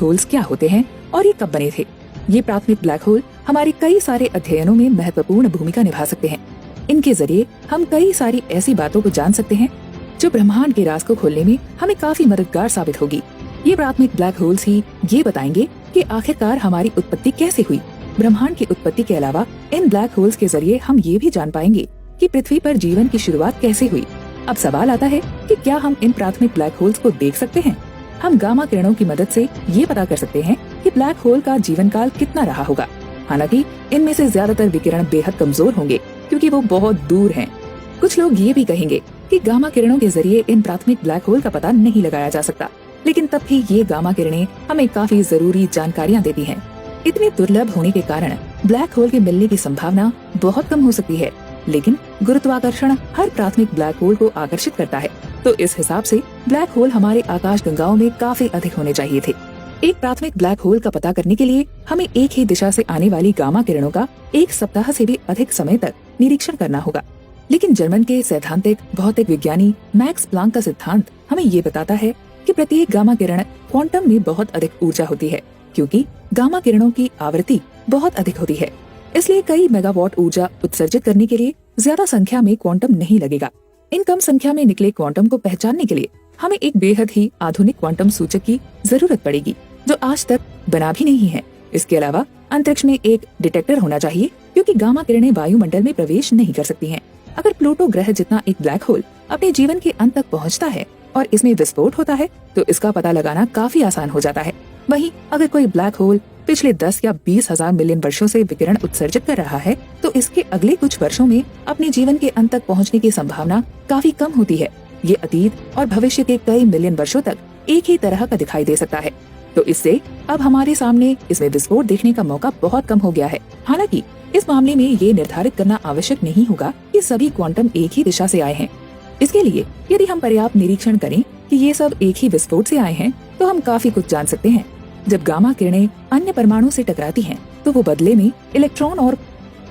Holes क्या होते हैं और ये कब बने थे। ये प्राथमिक ब्लैक होल हमारे कई सारे अध्ययनों में महत्वपूर्ण भूमिका निभा सकते हैं। इनके जरिए हम कई सारी ऐसी बातों को जान सकते हैं जो ब्रह्मांड के राज को खोलने में हमें काफी मददगार साबित होगी। ये प्राथमिक ब्लैक होल्स ही ये बताएंगे कि आखिरकार हमारी उत्पत्ति कैसे हुई। ब्रह्मांड की उत्पत्ति के अलावा इन ब्लैक होल्स के जरिए हम ये भी जान पाएंगे कि पृथ्वी पर जीवन की शुरुआत कैसे हुई। अब सवाल आता है कि क्या हम इन प्राथमिक ब्लैक होल्स को देख सकते हैं। हम गामा किरणों की मदद से ये पता कर सकते हैं कि ब्लैक होल का जीवन काल कितना रहा होगा। हालांकि इनमें से ज्यादातर विकिरण बेहद कमजोर होंगे क्योंकि वो बहुत दूर हैं। कुछ लोग ये भी कहेंगे कि गामा किरणों के जरिए इन प्राथमिक ब्लैक होल का पता नहीं लगाया जा सकता, लेकिन तब भी ये गामा किरणें हमें काफी जरूरी जानकारियाँ देती हैं। इतने दुर्लभ होने के कारण ब्लैक होल के मिलने की संभावना बहुत कम हो सकती है, लेकिन गुरुत्वाकर्षण हर प्राथमिक ब्लैक होल को आकर्षित करता है, तो इस हिसाब से ब्लैक होल हमारे आकाश गंगाओं में काफी अधिक होने चाहिए थे। एक प्राथमिक ब्लैक होल का पता करने के लिए हमें एक ही दिशा से आने वाली गामा किरणों का एक सप्ताह से भी अधिक समय तक निरीक्षण करना होगा। लेकिन जर्मन के सैद्धांतिक भौतिक विज्ञानी मैक्स प्लांक का सिद्धांत हमें ये बताता है कि प्रत्येक गामा किरण क्वांटम में बहुत अधिक ऊर्जा होती है, क्योंकि गामा किरणों की आवृत्ति बहुत अधिक होती है। इसलिए कई मेगावाट ऊर्जा उत्सर्जित करने के लिए ज्यादा संख्या में क्वांटम नहीं लगेगा। इन कम संख्या में निकले क्वांटम को पहचानने के लिए हमें एक बेहद ही आधुनिक क्वांटम सूचक की जरूरत पड़ेगी, जो आज तक बना भी नहीं है। इसके अलावा अंतरिक्ष में एक डिटेक्टर होना चाहिए, क्योंकि गामा किरणें वायुमंडल में प्रवेश नहीं कर सकती हैं। अगर प्लूटो ग्रह जितना एक ब्लैक होल अपने जीवन के अंत तक पहुंचता है और इसमें विस्फोट होता है, तो इसका पता लगाना काफी आसान हो जाता है। वहीं अगर कोई ब्लैक होल पिछले 10 या 20,000 मिलियन वर्षों से विकिरण उत्सर्जित कर रहा है, तो इसके अगले कुछ वर्षों में अपने जीवन के अंत तक पहुंचने की संभावना काफी कम होती है। ये अतीत और भविष्य के कई मिलियन वर्षों तक एक ही तरह का दिखाई दे सकता है, तो इससे अब हमारे सामने इसमें विस्फोट देखने का मौका बहुत कम हो गया है। हालांकि इस मामले में ये निर्धारित करना आवश्यक नहीं होगा कि सभी क्वांटम एक ही दिशा से आए हैं। इसके लिए यदि हम पर्याप्त निरीक्षण करें कि ये सब एक ही विस्फोट से आए हैं, तो हम काफी कुछ जान सकते हैं। जब गामा किरणें अन्य परमाणु से टकराती हैं, तो वो बदले में इलेक्ट्रॉन और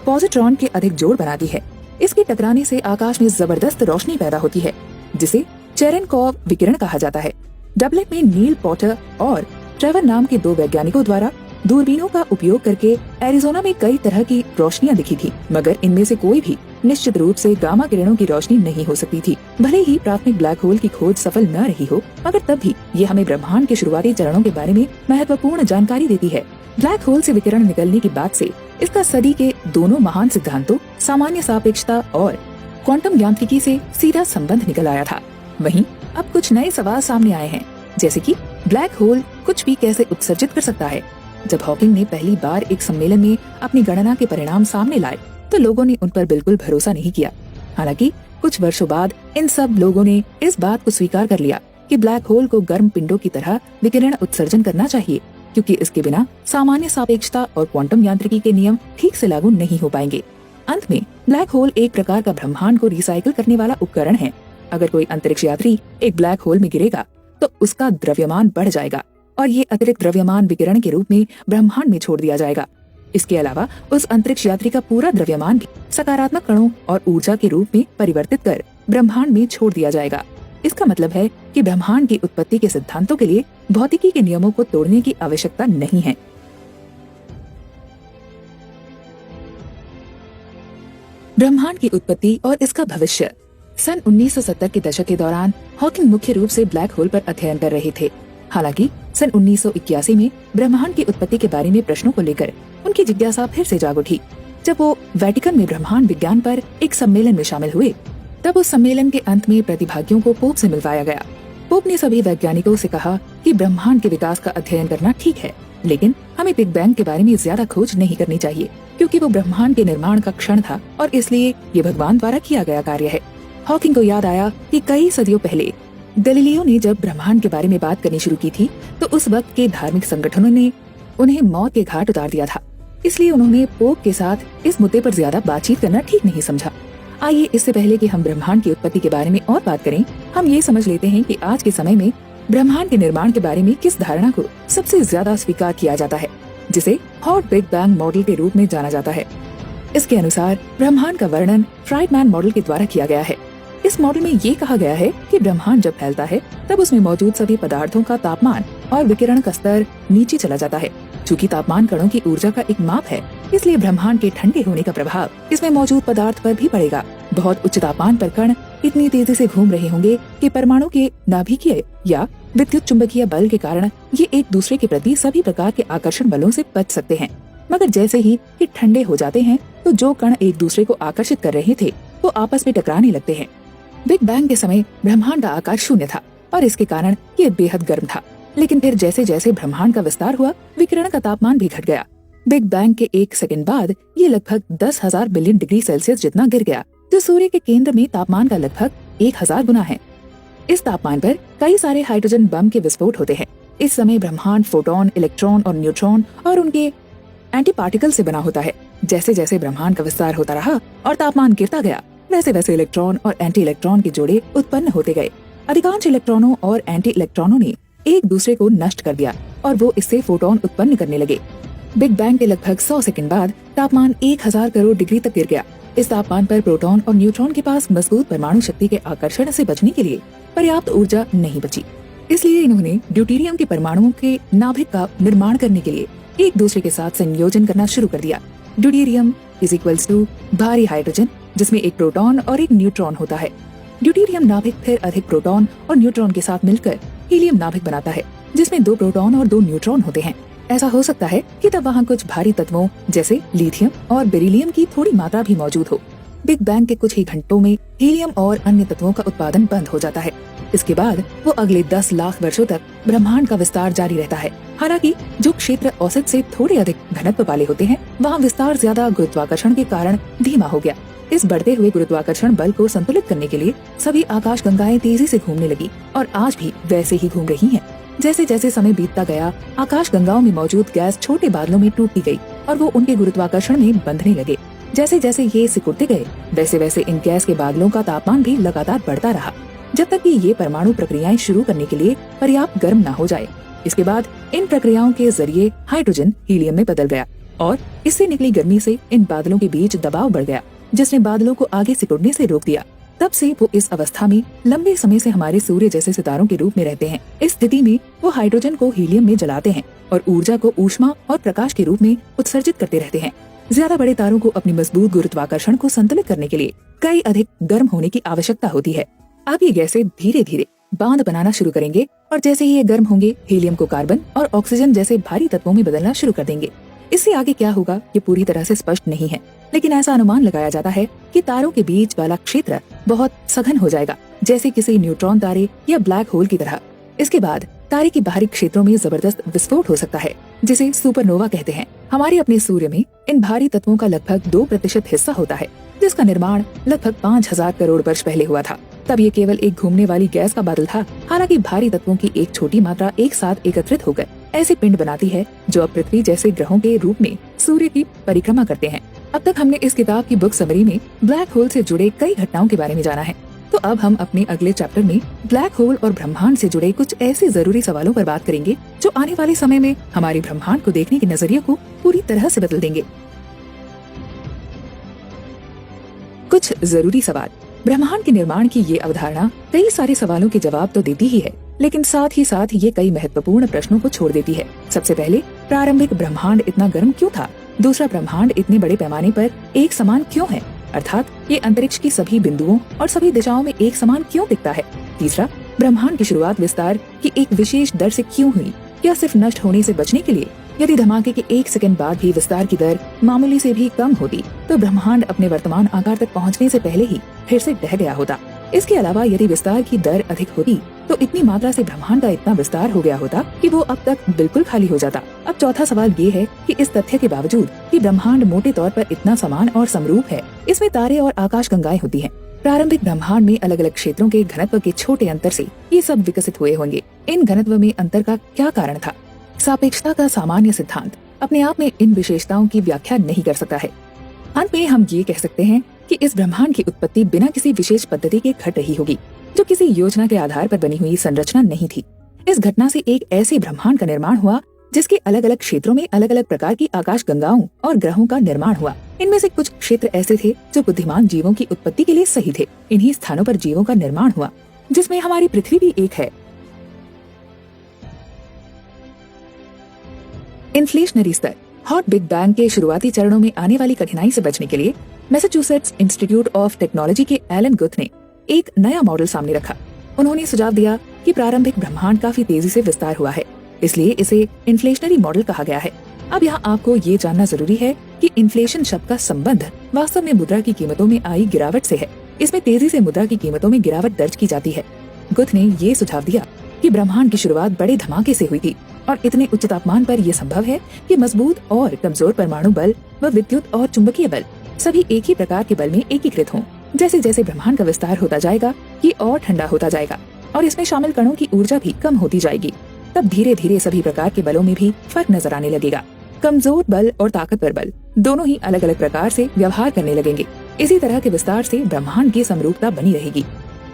पॉजिट्रॉन के अधिक जोड़ बनाती है। इसके टकराने से आकाश में जबरदस्त रोशनी पैदा होती है, जिसे चेरेनकॉव विकिरण कहा जाता है। डबलिन में नील पॉटर और ट्रेवर नाम के दो वैज्ञानिकों द्वारा दूरबीनों का उपयोग करके एरिजोना में कई तरह की रोशनियां दिखी थी, मगर इनमें से कोई भी निश्चित रूप से गामा किरणों की रोशनी नहीं हो सकती थी। भले ही प्राथमिक ब्लैक होल की खोज सफल न रही हो, मगर तब भी ये हमें ब्रह्मांड के शुरुआती चरणों के बारे में महत्वपूर्ण जानकारी देती है। ब्लैक होल से विकिरण निकलने के बाद से इसका सदी के दोनों महान सिद्धांतों सामान्य सापेक्षता और क्वांटम यांत्रिकी से सीधा संबंध निकल आया था। वहीं अब कुछ नए सवाल सामने आए हैं, जैसे कि ब्लैक होल कुछ भी कैसे उत्सर्जित कर सकता है। जब हॉकिंग ने पहली बार एक सम्मेलन में अपनी गणना के परिणाम सामने लाए, तो लोगों ने उन पर बिल्कुल भरोसा नहीं किया। हालांकि कुछ वर्षों बाद इन सब लोगों ने इस बात को स्वीकार कर लिया कि ब्लैक होल को गर्म पिंडों की तरह विकिरण उत्सर्जन करना चाहिए, क्योंकि इसके बिना सामान्य सापेक्षता और क्वांटम यांत्रिकी के नियम ठीक से लागू नहीं हो पाएंगे। अंत में ब्लैक होल एक प्रकार का ब्रह्मांड को रिसाइकिल करने वाला उपकरण है। अगर कोई अंतरिक्ष यात्री एक ब्लैक होल में गिरेगा, तो उसका द्रव्यमान बढ़ जाएगा और ये अतिरिक्त द्रव्यमान विकिरण के रूप में ब्रह्मांड में छोड़ दिया जाएगा। इसके अलावा उस अंतरिक्ष यात्री का पूरा द्रव्यमान भी सकारात्मक कणों और ऊर्जा के रूप में परिवर्तित कर ब्रह्मांड में छोड़ दिया जाएगा। इसका मतलब है कि ब्रह्मांड की उत्पत्ति के सिद्धांतों के लिए भौतिकी के नियमों को तोड़ने की आवश्यकता नहीं है। ब्रह्मांड की उत्पत्ति और इसका भविष्य। सन 1970 के दशक के दौरान हॉकिंग मुख्य रूप से ब्लैक होल पर अध्ययन कर रहे थे। हालांकि सन 1981 में ब्रह्मांड की उत्पत्ति के बारे में प्रश्नों को लेकर उनकी जिज्ञासा फिर से जाग उठी। जब वो वेटिकन में ब्रह्मांड विज्ञान पर एक सम्मेलन में शामिल हुए, तब उस सम्मेलन के अंत में प्रतिभागियों को पोप से मिलवाया गया। पोप ने सभी वैज्ञानिकों से कहा कि ब्रह्मांड के विकास का अध्ययन करना ठीक है, लेकिन हमें बिग बैंग के बारे में ज्यादा खोज नहीं करनी चाहिए, क्योंकि वो ब्रह्मांड के निर्माण का क्षण था और इसलिए ये भगवान द्वारा किया गया कार्य है। हॉकिंग को याद आया कि कई सदियों पहले गैलीलियो ने जब ब्रह्मांड के बारे में बात करनी शुरू की थी, तो उस वक्त के धार्मिक संगठनों ने उन्हें मौत के घाट उतार दिया था। इसलिए उन्होंने पोप के साथ इस मुद्दे पर ज्यादा बातचीत करना ठीक नहीं समझा। आइए इससे पहले कि हम ब्रह्मांड की उत्पत्ति के बारे में और बात करें, हम ये समझ लेते हैं कि आज के समय में ब्रह्मांड के निर्माण के बारे में किस धारणा को सबसे ज्यादा स्वीकार किया जाता है, जिसे हॉट बिग बैंग मॉडल के रूप में जाना जाता है। इसके अनुसार ब्रह्मांड का वर्णन फ्राइडमैन मॉडल के द्वारा किया गया है। इस मॉडल में ये कहा गया है कि ब्रह्मांड जब फैलता है, तब उसमें मौजूद सभी पदार्थों का तापमान और विकिरण का स्तर नीचे चला जाता है। चूंकि तापमान कणों की ऊर्जा का एक माप है, इसलिए ब्रह्मांड के ठंडे होने का प्रभाव इसमें मौजूद पदार्थ पर भी पड़ेगा। बहुत उच्च तापमान पर कण इतनी तेजी से घूम रहे होंगे कि परमाणु के नाभिकीय या विद्युत चुंबकीय बल के कारण ये एक दूसरे के प्रति सभी प्रकार के आकर्षण बलों से बच सकते हैं। मगर जैसे ही ये ठंडे हो जाते हैं तो जो कण एक दूसरे को आकर्षित कर रहे थे वो आपस में टकराने लगते हैं। बिग बैंग के समय ब्रह्मांड का आकार शून्य था और इसके कारण ये बेहद गर्म था। लेकिन फिर जैसे जैसे ब्रह्मांड का विस्तार हुआ, विकिरण का तापमान भी घट गया। बिग बैंग के 1 सेकंड बाद ये लगभग 10,000 बिलियन डिग्री सेल्सियस जितना गिर गया, जो सूर्य के केंद्र में तापमान का लगभग 1000 गुना है। इस तापमान पर कई सारे हाइड्रोजन बम के विस्फोट होते हैं। इस समय ब्रह्मांड फोटोन, इलेक्ट्रॉन और न्यूट्रॉन और उनके एंटी पार्टिकल से बना होता है। जैसे जैसे ब्रह्मांड का विस्तार होता रहा और तापमान गिरता गया, वैसे वैसे इलेक्ट्रॉन और एंटी इलेक्ट्रॉन के जोड़े उत्पन्न होते गए। अधिकांश इलेक्ट्रॉनों और एंटी इलेक्ट्रॉनों ने एक दूसरे को नष्ट कर दिया और वो इससे फोटोन उत्पन्न करने लगे। बिग बैंग के लगभग 100 सेकंड बाद तापमान 1000 करोड़ डिग्री तक गिर गया। इस तापमान पर प्रोटॉन और न्यूट्रॉन के पास मजबूत परमाणु शक्ति के आकर्षण से बचने के लिए पर्याप्त ऊर्जा नहीं बची। इसलिए इन्होंने ड्यूटेरियम के परमाणुओं के नाभिक का निर्माण करने के लिए एक दूसरे के साथ संयोजन करना शुरू कर दिया। ड्यूटेरियम इज इक्वल्स टू भारी हाइड्रोजन, जिसमें एक प्रोटॉन और एक न्यूट्रॉन होता है। ड्यूटेरियम नाभिक फिर अधिक प्रोटॉन और न्यूट्रॉन के साथ मिलकर हीलियम नाभिक बनाता है, जिसमें 2 प्रोटॉन और 2 न्यूट्रॉन होते हैं। ऐसा हो सकता है कि तब वहाँ कुछ भारी तत्वों जैसे लिथियम और बेरिलियम की थोड़ी मात्रा भी मौजूद हो। बिग बैंग के कुछ ही घंटों में हीलियम और अन्य तत्वों का उत्पादन बंद हो जाता है। इसके बाद वो अगले 10 लाख वर्षों तक ब्रह्मांड का विस्तार जारी रहता है। हालांकि जो क्षेत्र औसत से थोड़े अधिक घनत्व वाले होते हैं, वहाँ विस्तार ज्यादा गुरुत्वाकर्षण के कारण धीमा हो गया। इस बढ़ते हुए गुरुत्वाकर्षण बल को संतुलित करने के लिए सभी आकाश गंगाएं तेजी से घूमने लगी और आज भी वैसे ही घूम रही हैं। जैसे जैसे समय बीतता गया, आकाश गंगाओं में मौजूद गैस छोटे बादलों में टूटती गई और वो उनके गुरुत्वाकर्षण में बंधने लगे। जैसे जैसे ये सिकुड़ते गए, वैसे वैसे इन गैस के बादलों का तापमान भी लगातार बढ़ता रहा, जब तक कि ये परमाणु प्रक्रियाएं शुरू करने के लिए पर्याप्त गर्म न हो जाए। इसके बाद इन प्रक्रियाओं के जरिए हाइड्रोजन हीलियम में बदल गया और इससे निकली गर्मी से इन बादलों के बीच दबाव बढ़ गया, जिसने बादलों को आगे सिकुड़ने से रोक दिया। तब से वो इस अवस्था में लंबे समय से हमारे सूर्य जैसे सितारों के रूप में रहते हैं। इस स्थिति में वो हाइड्रोजन को हीलियम में जलाते हैं और ऊर्जा को ऊष्मा और प्रकाश के रूप में उत्सर्जित करते रहते हैं। ज्यादा बड़े तारों को अपनी मजबूत गुरुत्वाकर्षण को संतुलित करने के लिए कई अधिक गर्म होने की आवश्यकता होती है। अब ये गैसें धीरे धीरे बांध बनाना शुरू करेंगे और जैसे ही ये गर्म होंगे, हीलियम को कार्बन और ऑक्सीजन जैसे भारी तत्वों में बदलना शुरू कर देंगे। इससे आगे क्या होगा ये पूरी तरह से स्पष्ट नहीं है, लेकिन ऐसा अनुमान लगाया जाता है कि तारों के बीच वाला क्षेत्र बहुत सघन हो जाएगा, जैसे किसी न्यूट्रॉन तारे या ब्लैक होल की तरह। इसके बाद तारे के बाहरी क्षेत्रों में जबरदस्त विस्फोट हो सकता है, जिसे सुपरनोवा कहते हैं। हमारे अपने सूर्य में इन भारी तत्वों का लगभग 2% हिस्सा होता है, जिसका निर्माण लगभग 5000 करोड़ वर्ष पहले हुआ था। तब ये केवल एक घूमने वाली गैस का बादल था। हालांकि भारी तत्वों की एक छोटी मात्रा एक साथ एकत्रित होकर ऐसे पिंड बनाती है जो अब पृथ्वी जैसे ग्रहों के रूप में सूर्य की परिक्रमा करते हैं। अब तक हमने इस किताब की बुक समरी में ब्लैक होल से जुड़े कई घटनाओं के बारे में जाना है, तो अब हम अपने अगले चैप्टर में ब्लैक होल और ब्रह्मांड से जुड़े कुछ ऐसे जरूरी सवालों पर बात करेंगे जो आने वाले समय में हमारे ब्रह्मांड को देखने के नजरिए को पूरी तरह से बदल देंगे। कुछ जरूरी सवाल। ब्रह्मांड के निर्माण की ये अवधारणा कई सारे सवालों के जवाब तो देती ही है, लेकिन साथ ही साथ ये कई महत्वपूर्ण प्रश्नों को छोड़ देती है। सबसे पहले, प्रारंभिक ब्रह्मांड इतना गर्म क्यों था? दूसरा, ब्रह्मांड इतने बड़े पैमाने पर एक समान क्यों है, अर्थात ये अंतरिक्ष की सभी बिंदुओं और सभी दिशाओं में एक समान क्यों दिखता है? तीसरा, ब्रह्मांड की शुरुआत विस्तार की एक विशेष दर से क्यों हुई? क्या सिर्फ नष्ट होने से बचने के लिए? यदि धमाके के 1 सेकंड बाद भी विस्तार की दर मामूली से भी कम होती, तो ब्रह्मांड अपने वर्तमान आकार तक पहुंचने से पहले ही फिर से ढह गया होता। इसके अलावा यदि विस्तार की दर अधिक होती, तो इतनी मात्रा से ब्रह्मांड का इतना विस्तार हो गया होता कि वो अब तक बिल्कुल खाली हो जाता। अब चौथा सवाल ये है कि इस तथ्य के बावजूद कि ब्रह्मांड मोटे तौर पर इतना समान और समरूप है, इसमें तारे और आकाश गंगाएं होती हैं। प्रारंभिक ब्रह्मांड में अलग अलग क्षेत्रों के घनत्व के छोटे अंतर से ये सब विकसित हुए होंगे। इन घनत्व में अंतर का क्या कारण था? सापेक्षता का सामान्य सिद्धांत अपने आप में इन विशेषताओं की व्याख्या नहीं कर सकता है। अंत में हम ये कह सकते हैं कि इस ब्रह्मांड की उत्पत्ति बिना किसी विशेष पद्धति के घट रही होगी, जो किसी योजना के आधार पर बनी हुई संरचना नहीं थी। इस घटना से एक ऐसे ब्रह्मांड का निर्माण हुआ जिसके अलग अलग क्षेत्रों में अलग अलग प्रकार की आकाश गंगाओं और ग्रहों का निर्माण हुआ। इनमें से कुछ क्षेत्र ऐसे थे जो बुद्धिमान जीवों की उत्पत्ति के लिए सही थे। इन्हीं स्थानों पर जीवों का निर्माण हुआ, जिसमें हमारी पृथ्वी भी एक है। इन्फ्लेशनरी स्तर। हॉट बिग बैंग के शुरुआती चरणों में आने वाली कठिनाई से बचने के लिए मैसाचुसेट्स इंस्टीट्यूट ऑफ टेक्नोलॉजी के एलन गुथ ने एक नया मॉडल सामने रखा। उन्होंने सुझाव दिया कि प्रारंभिक ब्रह्मांड काफी तेजी से विस्तार हुआ है, इसलिए इसे इन्फ्लेशनरी मॉडल कहा गया है। अब यहाँ आपको ये जानना जरूरी है कि इन्फ्लेशन शब्द का संबंध वास्तव में मुद्रा की कीमतों में आई गिरावट से है। इसमें तेजी से मुद्रा की कीमतों में गिरावट दर्ज की जाती है। गुथ ने ये सुझाव दिया कि ब्रह्मांड की शुरुआत बड़े धमाके से हुई थी और इतने उच्च तापमान पर यह संभव है कि मजबूत और कमजोर परमाणु बल व विद्युत और चुंबकीय बल सभी एक ही प्रकार के बल में एकीकृत हों। जैसे जैसे ब्रह्मांड का विस्तार होता जाएगा, ये और ठंडा होता जाएगा और इसमें शामिल कणों की ऊर्जा भी कम होती जाएगी। तब धीरे धीरे सभी प्रकार के बलों में भी फर्क नजर आने लगेगा। कमजोर बल और ताकतवर बल दोनों ही अलग अलग प्रकार से व्यवहार करने लगेंगे। इसी तरह के विस्तार से ब्रह्मांड की समरूपता बनी रहेगी।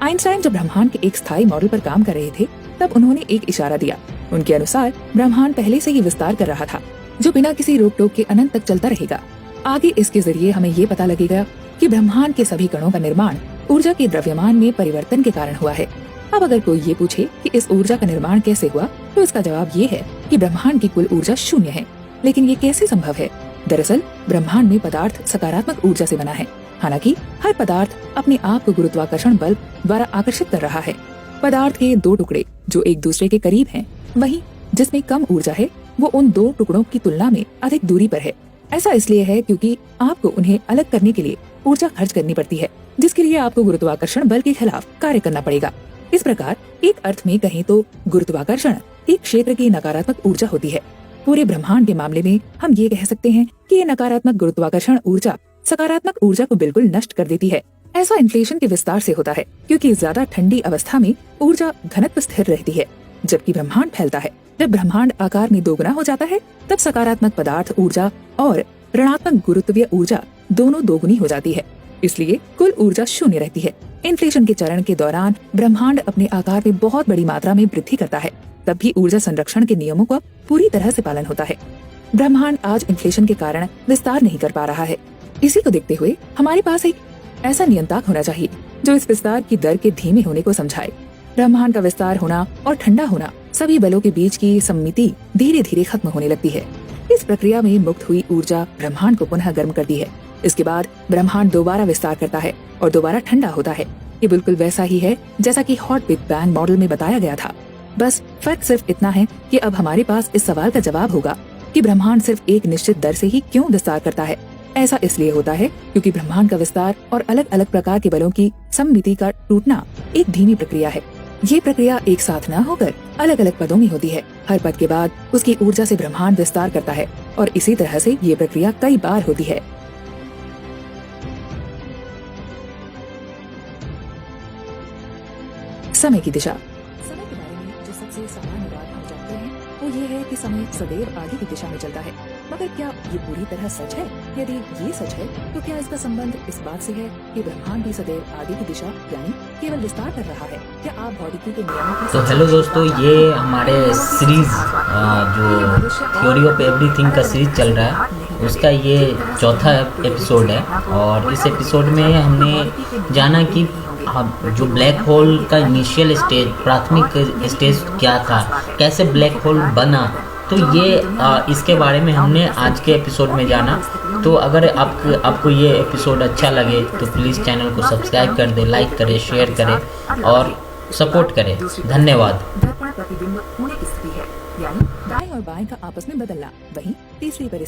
आइंस्टाइन जब ब्रह्मांड के एक स्थायी मॉडल पर काम कर रहे थे, तब उन्होंने एक इशारा दिया। उनके अनुसार ब्रह्मांड पहले से ही विस्तार कर रहा था, जो बिना किसी रोक टोक के अनंत तक चलता रहेगा। आगे इसके जरिए हमें ये पता लगेगा कि ब्रह्मांड के सभी कणों का निर्माण ऊर्जा के द्रव्यमान में परिवर्तन के कारण हुआ है। अब अगर कोई ये पूछे कि इस ऊर्जा का निर्माण कैसे हुआ, तो इसका जवाब ये है कि ब्रह्मांड की कुल ऊर्जा शून्य है। लेकिन ये कैसे संभव है? दरअसल ब्रह्मांड में पदार्थ सकारात्मक ऊर्जा से बना है। हालांकि हर पदार्थ अपने आप को गुरुत्वाकर्षण बल द्वारा आकर्षित कर रहा है। पदार्थ के दो टुकड़े जो एक दूसरे के करीब हैं, वहीं जिसमें कम ऊर्जा है वो उन दो टुकड़ों की तुलना में अधिक दूरी पर है। ऐसा इसलिए है क्योंकि आपको उन्हें अलग करने के लिए ऊर्जा खर्च करनी पड़ती है, जिसके लिए आपको गुरुत्वाकर्षण बल के खिलाफ कार्य करना पड़ेगा। इस प्रकार एक अर्थ में कहें तो गुरुत्वाकर्षण एक क्षेत्र की नकारात्मक ऊर्जा होती है। पूरे ब्रह्मांड के मामले में हम ये कह सकते हैं कि ये नकारात्मक गुरुत्वाकर्षण ऊर्जा सकारात्मक ऊर्जा को बिल्कुल नष्ट कर देती है। ऐसा इन्फ्लेशन के विस्तार से होता है, क्योंकि ज्यादा ठंडी अवस्था में ऊर्जा घनत्व स्थिर रहती है, जबकि ब्रह्मांड फैलता है। जब ब्रह्मांड आकार में दोगुना हो जाता है, तब सकारात्मक पदार्थ ऊर्जा और ऋणात्मक गुरुत्वीय ऊर्जा दोनों दोगुनी हो जाती है। इसलिए कुल ऊर्जा शून्य रहती है। इन्फ्लेशन के चरण के दौरान ब्रह्मांड अपने आकार में बहुत बड़ी मात्रा में वृद्धि करता है, तब भी ऊर्जा संरक्षण के नियमों का पूरी तरह से पालन होता है। ब्रह्मांड आज इन्फ्लेशन के कारण विस्तार नहीं कर पा रहा है। इसी को देखते हुए हमारे पास एक ऐसा नियंत्रक होना चाहिए जो इस विस्तार की दर के धीमे होने को समझाए। ब्रह्मांड का विस्तार होना और ठंडा होना, सभी बलों के बीच की सम्मिति धीरे धीरे खत्म होने लगती है। इस प्रक्रिया में मुक्त हुई ऊर्जा ब्रह्मांड को पुनः गर्म करती है। इसके बाद ब्रह्मांड दोबारा विस्तार करता है और दोबारा ठंडा होता है। ये बिल्कुल वैसा ही है जैसा कि हॉट बिग बैंग मॉडल में बताया गया था। बस फर्क सिर्फ इतना है कि अब हमारे पास इस सवाल का जवाब होगा कि ब्रह्मांड सिर्फ एक निश्चित दर से ही क्यों विस्तार करता है। ऐसा इसलिए होता है क्योंकि ब्रह्मांड का विस्तार और अलग अलग प्रकार के बलों की सम्मिति का टूटना एक धीमी प्रक्रिया है। ये प्रक्रिया एक साथ न होकर अलग अलग पदों में होती है। हर पद के बाद उसकी ऊर्जा से ब्रह्मांड विस्तार करता है और इसी तरह से ये प्रक्रिया कई बार होती है। समय की दिशा। समय के बारे में जो सबसे सामान्य बात हम जानते हैं वो ये है कि समय सदैव आगे की दिशा में चलता है। मगर क्या ये पूरी तरह सच है? यदि ये सच है तो क्या इसका संबंध इस बात से है कि ब्रह्मांड भी सदैव आगे की दिशा यानी केवल विस्तार कर रहा है? क्या आप भौतिकी के नियमों की तो हेलो दोस्तों, ये हमारे सीरीज जो थ्योरी ऑफ एवरीथिंग का सीरीज चल रहा है, उसका ये चौथा एपिसोड है। और इस एपिसोड में हमने जाना कि जो ब्लैक होल का इनिशियल स्टेज, प्राथमिक स्टेज क्या था, कैसे ब्लैक होल बना, तो ये इसके बारे में हमने आज के एपिसोड में जाना। तो अगर आपको ये एपिसोड अच्छा लगे तो प्लीज़ चैनल को सब्सक्राइब कर दें, लाइक करें, शेयर करें और सपोर्ट करें। धन्यवाद। दर्पण प्रतिबिंब होने की स्थिति है, यानी दाएं और बाएं का आपस में बदलना। वहीं तीसरी परिस्थिति